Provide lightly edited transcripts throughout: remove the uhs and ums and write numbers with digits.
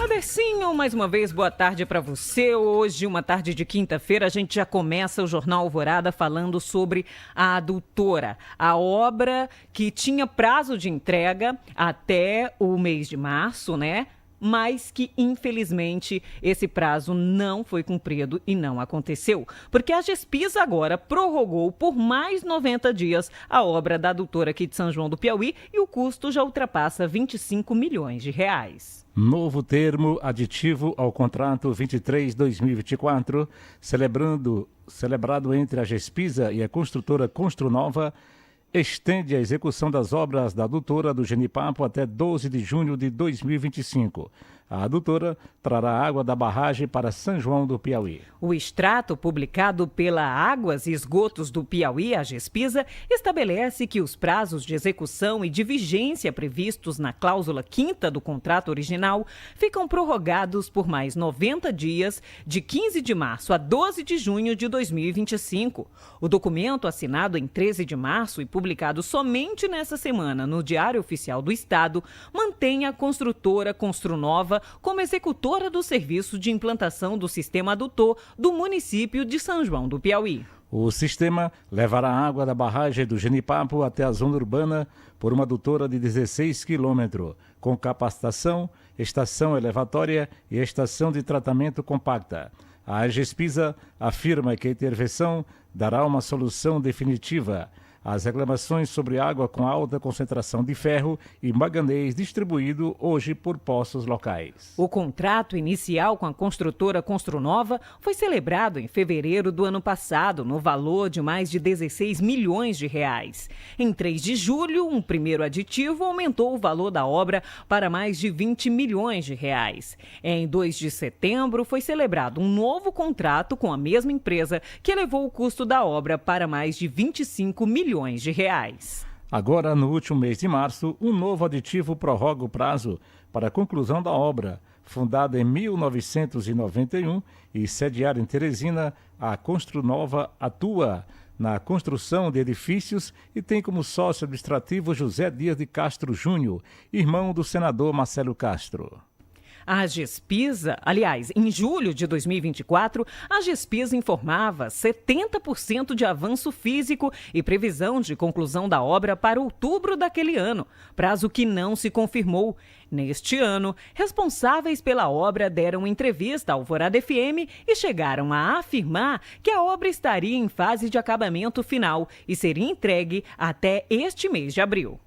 Robercinho, mais uma vez, boa tarde para você. Hoje, uma tarde de quinta-feira, a gente já começa o Jornal Alvorada falando sobre a Adutora, a obra que tinha prazo de entrega até o mês de março, né? Mas que, infelizmente, esse prazo não foi cumprido e não aconteceu, porque a Gespisa agora prorrogou por mais 90 dias a obra da adutora aqui de São João do Piauí e o custo já ultrapassa 25 milhões de reais. Novo termo aditivo ao contrato 23-2024, celebrado entre a Gespisa e a construtora Construnova, estende a execução das obras da adutora do Genipapo até 12 de junho de 2025. A adutora trará água da barragem para São João do Piauí. O extrato publicado pela Águas e Esgotos do Piauí, a Gespisa, estabelece que os prazos de execução e de vigência previstos na cláusula 5ª do contrato original ficam prorrogados por mais 90 dias, de 15 de março a 12 de junho de 2025. O documento, assinado em 13 de março e publicado somente nessa semana no Diário Oficial do Estado, mantém a construtora Construnova como executora do serviço de implantação do sistema adutor do município de São João do Piauí. O sistema levará água da barragem do Genipapo até a zona urbana por uma adutora de 16 quilômetros, com capacitação, estação elevatória e estação de tratamento compacta. A Gespisa afirma que a intervenção dará uma solução definitiva às reclamações sobre água com alta concentração de ferro e manganês distribuído hoje por postos locais. O contrato inicial com a construtora Construnova foi celebrado em fevereiro do ano passado, no valor de mais de 16 milhões de reais. Em 3 de julho, um primeiro aditivo aumentou o valor da obra para mais de 20 milhões de reais. Em 2 de setembro, foi celebrado um novo contrato com a mesma empresa, que elevou o custo da obra para mais de 25 milhões de reais. Agora, no último mês de março, um novo aditivo prorroga o prazo para a conclusão da obra. Fundada em 1991 e sediada em Teresina, a Construnova atua na construção de edifícios e tem como sócio administrativo José Dias de Castro Júnior, irmão do senador Marcelo Castro. A Gespisa, aliás, em julho de 2024, a Gespisa informava 70% de avanço físico e previsão de conclusão da obra para outubro daquele ano, prazo que não se confirmou. Neste ano, responsáveis pela obra deram entrevista ao Alvorada FM e chegaram a afirmar que a obra estaria em fase de acabamento final e seria entregue até este mês de abril.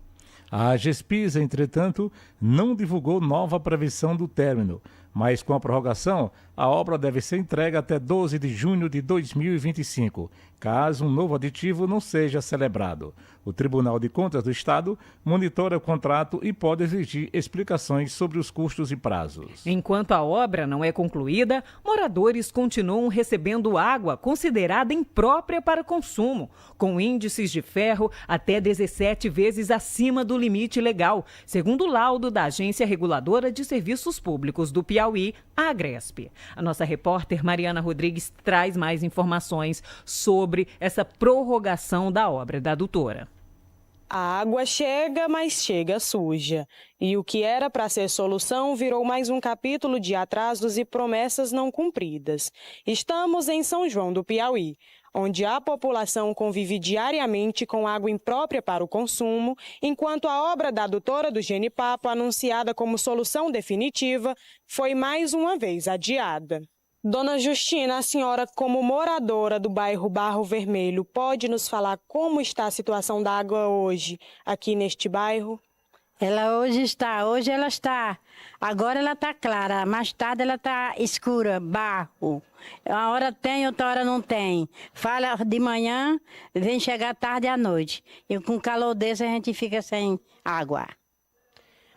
A Gespisa, entretanto, não divulgou nova previsão do término, mas com a prorrogação, a obra deve ser entregue até 12 de junho de 2025, caso um novo aditivo não seja celebrado. O Tribunal de Contas do Estado monitora o contrato e pode exigir explicações sobre os custos e prazos. Enquanto a obra não é concluída, moradores continuam recebendo água considerada imprópria para consumo, com índices de ferro até 17 vezes acima do limite legal, segundo o laudo da Agência Reguladora de Serviços Públicos do Piauí, a Agresp. A nossa repórter Mariana Rodrigues traz mais informações sobre essa prorrogação da obra da adutora. A água chega, mas chega suja. E o que era para ser solução virou mais um capítulo de atrasos e promessas não cumpridas. Estamos em São João do Piauí, onde a população convive diariamente com água imprópria para o consumo, enquanto a obra da adutora do Genipapo, anunciada como solução definitiva, foi mais uma vez adiada. Dona Justina, a senhora, como moradora do bairro Barro Vermelho, pode nos falar como está a situação da água hoje aqui neste bairro? Hoje ela está, agora ela está clara, mais tarde ela está escura, barro. Uma hora tem, outra hora não tem. Fala de manhã, vem chegar tarde à noite. E com calor desse a gente fica sem água.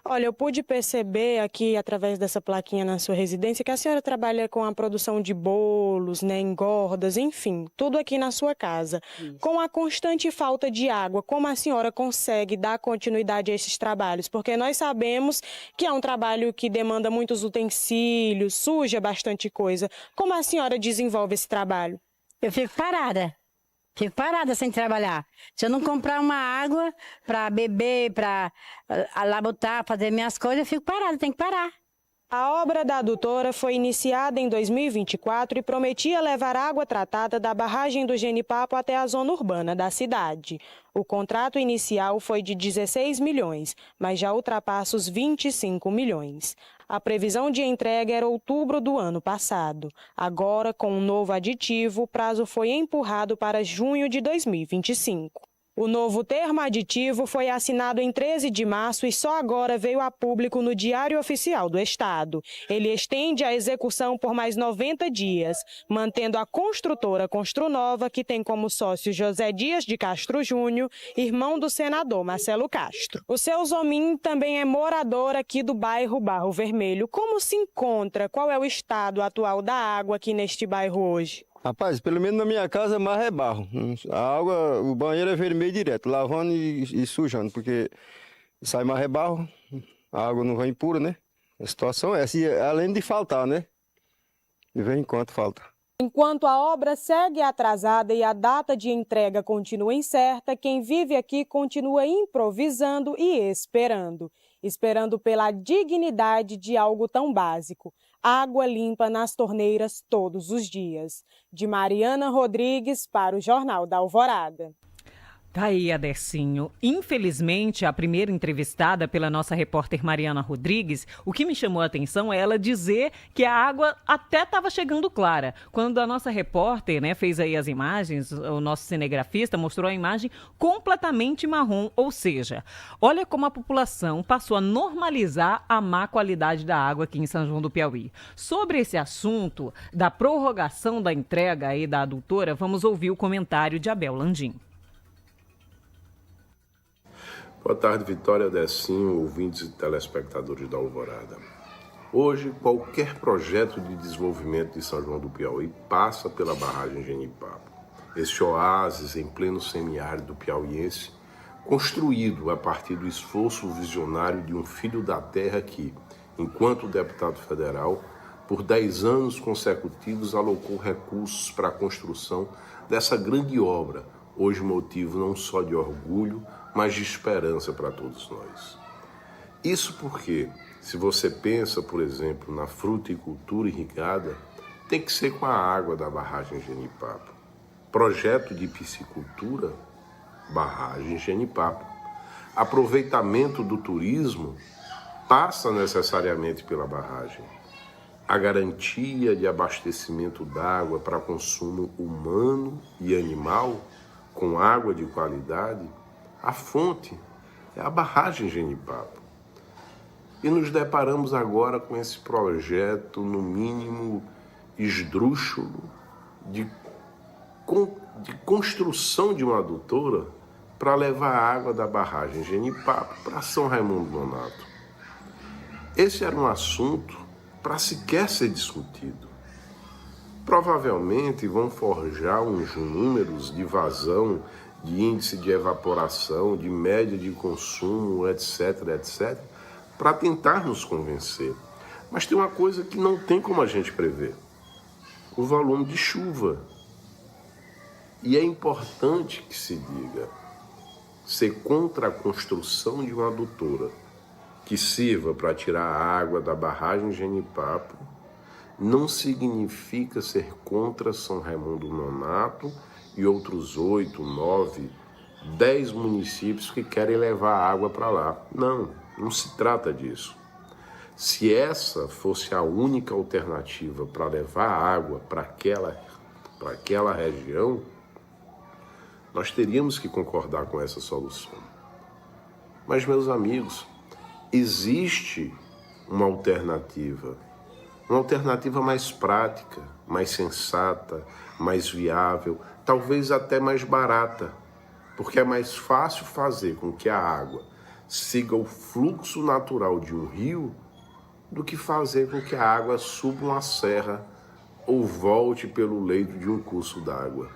Olha, eu pude perceber aqui, através dessa plaquinha na sua residência, que a senhora trabalha com a produção de bolos, né, engordas, enfim, tudo aqui na sua casa. Isso. Com a constante falta de água, como a senhora consegue dar continuidade a esses trabalhos? Porque nós sabemos que é um trabalho que demanda muitos utensílios, suja bastante coisa. Como a senhora desenvolve esse trabalho? Eu fico parada sem trabalhar. Se eu não comprar uma água para beber, para lá botar, fazer minhas coisas, eu fico parada, tem que parar. A obra da adutora foi iniciada em 2024 e prometia levar água tratada da barragem do Genipapo até a zona urbana da cidade. O contrato inicial foi de 16 milhões, mas já ultrapassa os 25 milhões. A previsão de entrega era outubro do ano passado. Agora, com um novo aditivo, o prazo foi empurrado para junho de 2025. O novo termo aditivo foi assinado em 13 de março e só agora veio a público no Diário Oficial do Estado. Ele estende a execução por mais 90 dias, mantendo a construtora Construnova, que tem como sócio José Dias de Castro Júnior, irmão do senador Marcelo Castro. O seu Zomin também é morador aqui do bairro Barro Vermelho. Como se encontra? Qual é o estado atual da água aqui neste bairro hoje? Rapaz, pelo menos na minha casa, mais é barro. A água, o banheiro é vermelho direto, lavando e sujando, porque sai mais é barro, a água não vem pura, né? A situação é essa, e além de faltar, né? De vez em quando falta. Enquanto a obra segue atrasada e a data de entrega continua incerta, quem vive aqui continua improvisando e esperando. Esperando pela dignidade de algo tão básico. Água limpa nas torneiras todos os dias. De Mariana Rodrigues para o Jornal da Alvorada. Tá aí, Adercinho. Infelizmente, a primeira entrevistada pela nossa repórter Mariana Rodrigues, o que me chamou a atenção é ela dizer que a água até estava chegando clara. Quando a nossa repórter, fez aí as imagens, o nosso cinegrafista mostrou a imagem completamente marrom, ou seja, olha como a população passou a normalizar a má qualidade da água aqui em São João do Piauí. Sobre esse assunto da prorrogação da entrega aí da adutora, vamos ouvir o comentário de Abel Landim. Boa tarde, Vitória, Decinho, ouvintes e telespectadores da Alvorada. Hoje, qualquer projeto de desenvolvimento de São João do Piauí passa pela barragem Genipapo. Esse oásis em pleno semiárido piauiense, construído a partir do esforço visionário de um filho da terra que, enquanto deputado federal, por 10 anos consecutivos alocou recursos para a construção dessa grande obra, hoje motivo não só de orgulho, mas de esperança para todos nós. Isso porque, se você pensa, por exemplo, na fruticultura irrigada, tem que ser com a água da barragem Genipapo. Projeto de piscicultura, barragem Genipapo. Aproveitamento do turismo passa necessariamente pela barragem. A garantia de abastecimento d'água para consumo humano e animal, com água de qualidade, a fonte é a barragem Genipapo. E nos deparamos agora com esse projeto, no mínimo, esdrúxulo, de construção de uma adutora para levar a água da barragem Genipapo para São Raimundo Nonato. Esse era um assunto para sequer ser discutido. Provavelmente vão forjar uns números de vazão, de índice de evaporação, de média de consumo, etc., etc., para tentar nos convencer. Mas tem uma coisa que não tem como a gente prever: o volume de chuva. E é importante que se diga, ser contra a construção de uma adutora que sirva para tirar a água da barragem Genipapo não significa ser contra São Raimundo Nonato e outros 8, 9, 10 municípios que querem levar a água para lá. Não se trata disso. Se essa fosse a única alternativa para levar a água para aquela região, nós teríamos que concordar com essa solução. Mas, meus amigos, existe uma alternativa mais prática, mais sensata, mais viável, talvez até mais barata, porque é mais fácil fazer com que a água siga o fluxo natural de um rio do que fazer com que a água suba uma serra ou volte pelo leito de um curso d'água.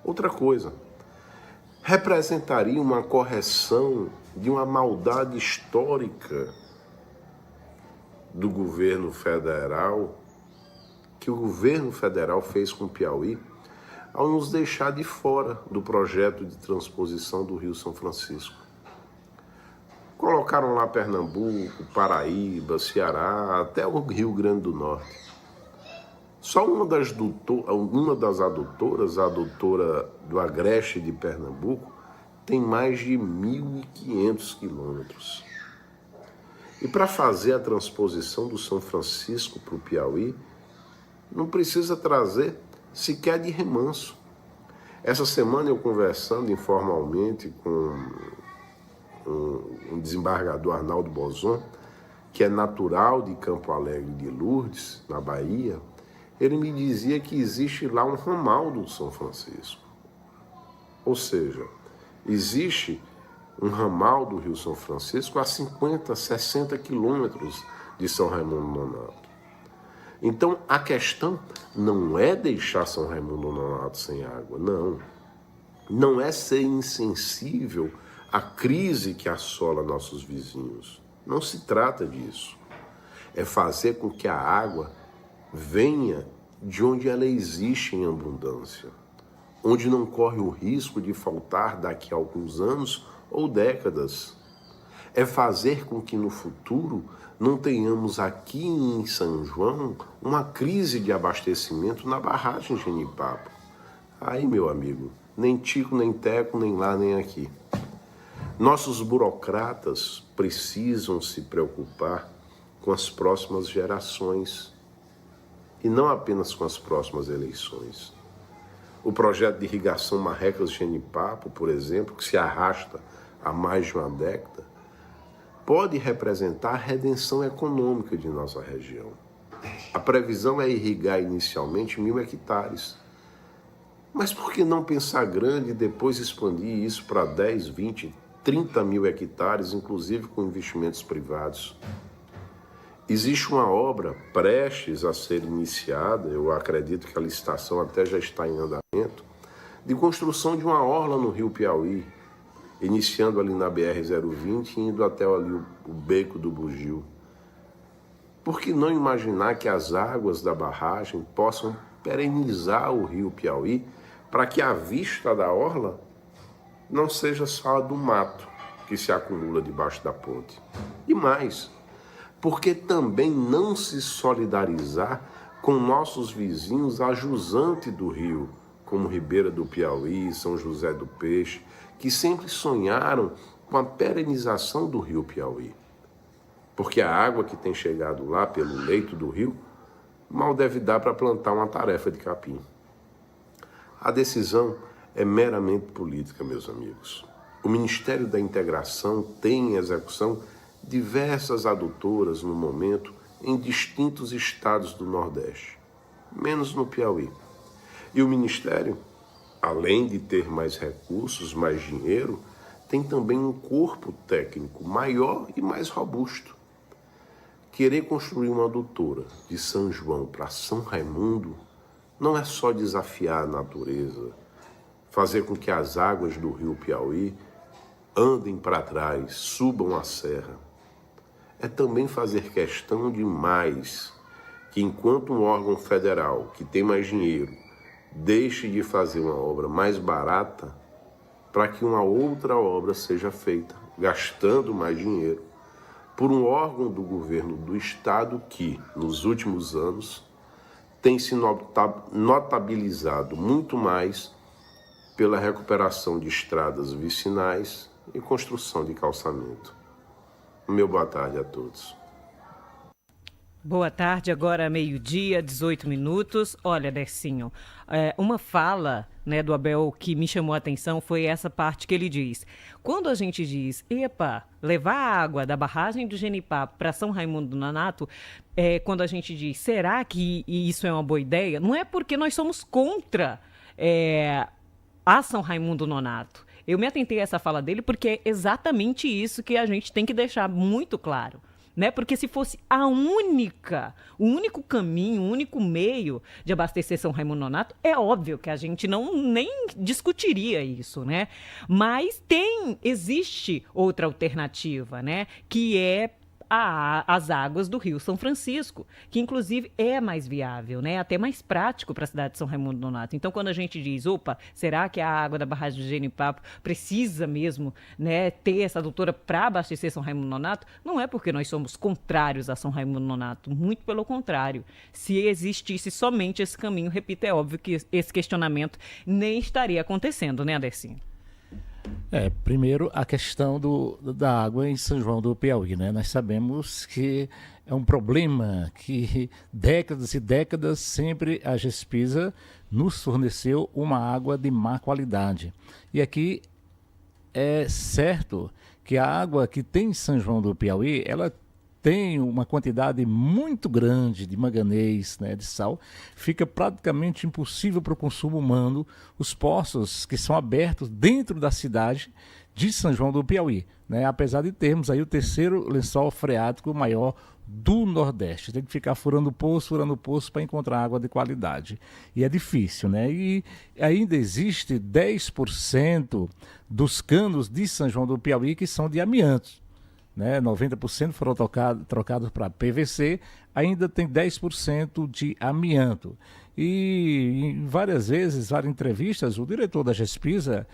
Outra coisa, representaria uma correção de uma maldade histórica do governo federal, que o governo federal fez com o Piauí, ao nos deixar de fora do projeto de transposição do Rio São Francisco. Colocar colocaram lá Pernambuco, Paraíba, Ceará, até o Rio Grande do Norte. Só uma das adutoras, a adutora do Agreste de Pernambuco, tem mais de 1.500 quilômetros. E para fazer a transposição do São Francisco para o Piauí, não precisa trazer sequer de remanso. Essa semana eu conversando informalmente com um desembargador, Arnaldo Bozon, que é natural de Campo Alegre de Lourdes, na Bahia, ele me dizia que existe lá um ramal do São Francisco. Ou seja, existe um ramal do Rio São Francisco a 50, 60 quilômetros de São Raimundo Nonato. Então, a questão não é deixar São Raimundo Nonato sem água, não. Não é ser insensível à crise que assola nossos vizinhos. Não se trata disso. É fazer com que a água venha de onde ela existe em abundância, onde não corre o risco de faltar daqui a alguns anos ou décadas. É fazer com que no futuro não tenhamos aqui em São João uma crise de abastecimento na barragem Genipapo. Aí, meu amigo, nem tico, nem teco, nem lá, nem aqui. Nossos burocratas precisam se preocupar com as próximas gerações e não apenas com as próximas eleições. O projeto de irrigação Marrecas-Genipapo, por exemplo, que se arrasta há mais de uma década, pode representar a redenção econômica de nossa região. A previsão é irrigar inicialmente 1.000 hectares. Mas por que não pensar grande e depois expandir isso para 10, 20, 30 mil hectares, inclusive com investimentos privados? Existe uma obra prestes a ser iniciada, eu acredito que a licitação até já está em andamento, de construção de uma orla no Rio Piauí, iniciando ali na BR-020 e indo até ali o Beco do Bugio. Por que não imaginar que as águas da barragem possam perenizar o Rio Piauí para que a vista da orla não seja só a do mato que se acumula debaixo da ponte? E mais, por que também não se solidarizar com nossos vizinhos a jusante do rio, como Ribeira do Piauí, São José do Peixe, que sempre sonharam com a perenização do Rio Piauí? Porque a água que tem chegado lá pelo leito do rio mal deve dar para plantar uma tarefa de capim. A decisão é meramente política, meus amigos. O Ministério da Integração tem em execução diversas adutoras no momento em distintos estados do Nordeste, menos no Piauí. E o Ministério, além de ter mais recursos, mais dinheiro, tem também um corpo técnico maior e mais robusto. Querer construir uma adutora de São João para São Raimundo não é só desafiar a natureza, fazer com que as águas do Rio Piauí andem para trás, subam a serra. É também fazer questão de mais, que enquanto um órgão federal que tem mais dinheiro deixe de fazer uma obra mais barata para que uma outra obra seja feita, gastando mais dinheiro, por um órgão do governo do estado que, nos últimos anos, tem se notabilizado muito mais pela recuperação de estradas vicinais e construção de calçamento. Meu boa tarde a todos. Boa tarde, agora meio-dia, 18 minutos. Olha, Dercinho, uma fala, né, do Abel que me chamou a atenção foi essa parte que ele diz. Quando a gente diz, levar a água da barragem do Genipapo para São Raimundo do Nonato, quando a gente diz, será que isso é uma boa ideia? Não é porque nós somos contra a São Raimundo do Nonato. Eu me atentei a essa fala dele porque é exatamente isso que a gente tem que deixar muito claro. Né? Porque se fosse o único caminho, o único meio de abastecer São Raimundo Nonato, é óbvio que a gente nem discutiria isso, né? Mas existe outra alternativa, né? Que é as águas do Rio São Francisco, que inclusive é mais viável, né? Até mais prático para a cidade de São Raimundo Nonato. Então, quando a gente diz, opa, será que a água da barragem do Genipapo precisa mesmo, né, ter essa adutora para abastecer São Raimundo Nonato? Não é porque nós somos contrários a São Raimundo Nonato, muito pelo contrário. Se existisse somente esse caminho, repito, é óbvio que esse questionamento nem estaria acontecendo, né, Adercinho? Primeiro a questão da água em São João do Piauí, né? Nós sabemos que é um problema que décadas e décadas sempre a Gespisa nos forneceu uma água de má qualidade. E aqui é certo que a água que tem em São João do Piauí, ela tem uma quantidade muito grande de manganês, né, de sal, fica praticamente impossível para o consumo humano os poços que são abertos dentro da cidade de São João do Piauí, né, apesar de termos aí o terceiro lençol freático maior do Nordeste. Tem que ficar furando poço para encontrar água de qualidade. E é difícil, né? E ainda existe 10% dos canos de São João do Piauí que são de amianto. Né, 90% foram trocados para PVC, ainda tem 10% de amianto. E em várias entrevistas, o diretor da Gespisa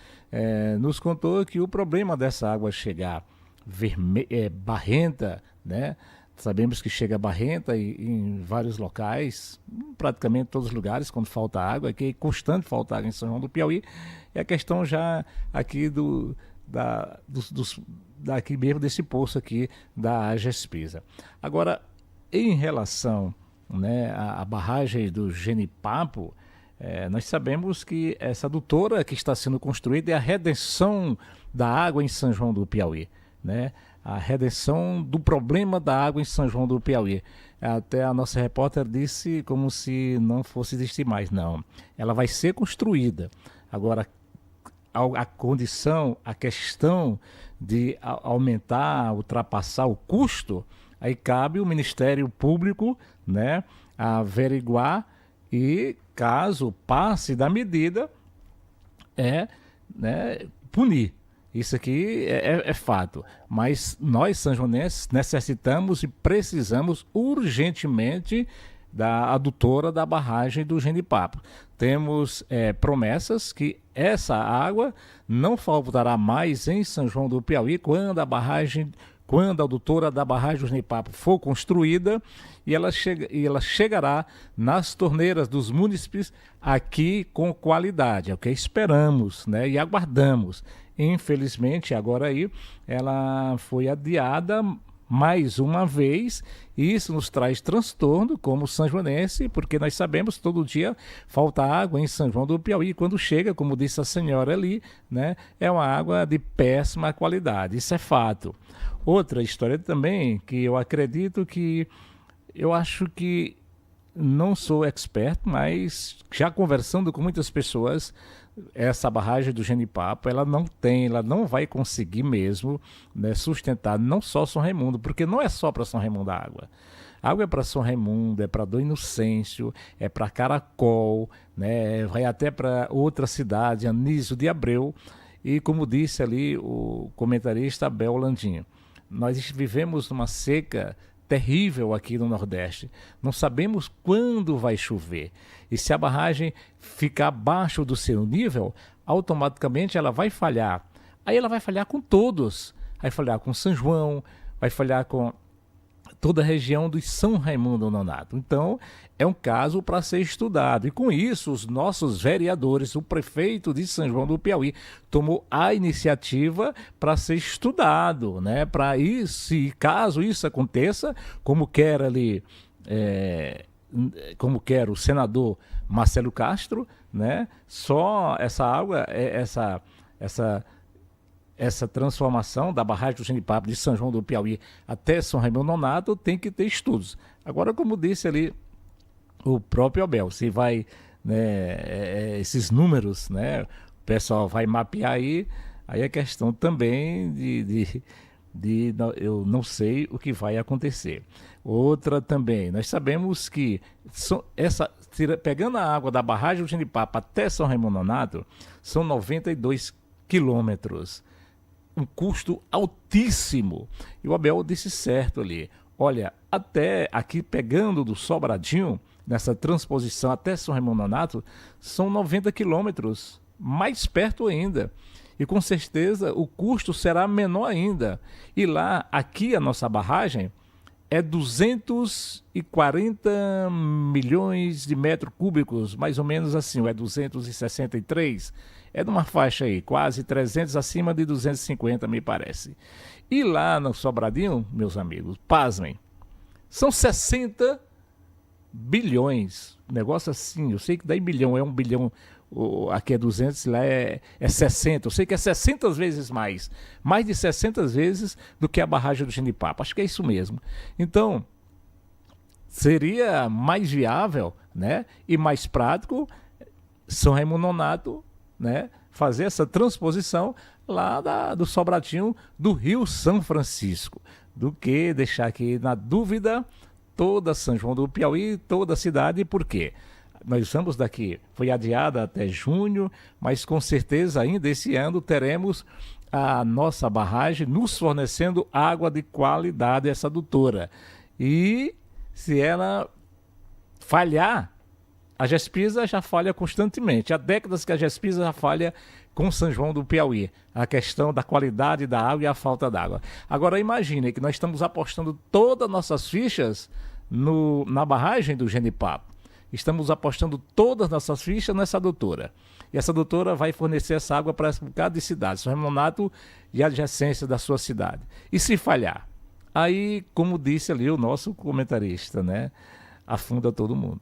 nos contou que o problema dessa água chegar barrenta, né? Sabemos que chega barrenta em vários locais, praticamente todos os lugares, quando falta água, que é constante falta água em São João do Piauí. É a questão já aqui daqui mesmo desse poço aqui da Gespisa. Agora, em relação, né, à barragem do Genipapo, nós sabemos que essa adutora que está sendo construída é a redenção da água em São João do Piauí, né? A redenção do problema da água em São João do Piauí. Até a nossa repórter disse como se não fosse existir mais. Não, ela vai ser construída. Agora, a questão de aumentar, ultrapassar o custo, aí cabe o Ministério Público, né, averiguar e, caso passe da medida, né, punir. Isso aqui é fato. Mas nós, sanjonenses, necessitamos e precisamos urgentemente da adutora da barragem do Genipapo. Temos promessas que essa água não faltará mais em São João do Piauí quando a adutora da barragem do Genipapo for construída e ela chegará nas torneiras dos munícipes aqui com qualidade. É o que esperamos, né, e aguardamos. Infelizmente, agora aí, ela foi adiada mais uma vez, e isso nos traz transtorno como sanjoanense, porque nós sabemos que todo dia falta água em São João do Piauí. Quando chega, como disse a senhora ali, né, é uma água de péssima qualidade. Isso é fato. Outra história também, que eu acredito que, eu acho que não sou expert, mas já conversando com muitas pessoas, essa barragem do Genipapo, ela não vai conseguir mesmo, né, sustentar não só São Raimundo, porque não é só para São Raimundo a água. A água é para São Raimundo, é para Dom Inocêncio, é para Caracol, né, vai até para outra cidade, Anísio de Abreu, e como disse ali o comentarista Abel Landinho, nós vivemos numa seca terrível aqui no Nordeste. Não sabemos quando vai chover. E se a barragem ficar abaixo do seu nível, automaticamente ela vai falhar. Aí ela vai falhar com todos. Vai falhar com São João, vai falhar com toda a região do São Raimundo Nonato. Então, é um caso para ser estudado. E com isso, os nossos vereadores, o prefeito de São João do Piauí, tomou a iniciativa para ser estudado, né? Para isso, e caso isso aconteça, como quer ali, como quer o senador Marcelo Castro, né? Só essa água, essa transformação da barragem do Genipapo de São João do Piauí até São Raimundo Nonato tem que ter estudos. Agora, como disse ali o próprio Abel, se vai, né, esses números, né, o pessoal vai mapear aí é questão também eu não sei o que vai acontecer. Outra também, nós sabemos que pegando a água da barragem do Genipapo até São Raimundo Nonato, são 92 quilômetros. um custo altíssimo. E o Abel disse certo ali. Olha, até aqui pegando do Sobradinho, nessa transposição até São Raimundo Nonato, são 90 quilômetros, mais perto ainda. E com certeza o custo será menor ainda. E lá, aqui a nossa barragem é 240 milhões de metros cúbicos, mais ou menos assim, ou é 263. É numa faixa aí, quase 300, acima de 250, me parece. E lá no Sobradinho, meus amigos, pasmem, são 60 bilhões. Negócio assim, eu sei que daí bilhão é 1 bilhão, aqui é 200, lá é 60. Eu sei que é 60 vezes mais de 60 vezes do que a barragem do Genipapo. Acho que é isso mesmo. Então, seria mais viável, né, e mais prático São Raimundo Nonato, né, fazer essa transposição lá do Sobradinho do Rio São Francisco, do que deixar aqui na dúvida toda São João do Piauí, toda a cidade. Por quê? Nós estamos daqui, foi adiada até junho, mas com certeza ainda esse ano teremos a nossa barragem nos fornecendo água de qualidade, essa adutora. E se ela falhar, a Gespisa já falha constantemente. Há décadas que a Gespisa já falha com São João do Piauí, a questão da qualidade da água e a falta d'água. Agora imagine que nós estamos apostando todas as nossas fichas na barragem do Genipapo. Estamos apostando todas as nossas fichas nessa adutora. E essa adutora vai fornecer essa água para cada cidade, São Raimundo Nonato e a adjacência da sua cidade. E se falhar? Aí, como disse ali o nosso comentarista, né, afunda todo mundo.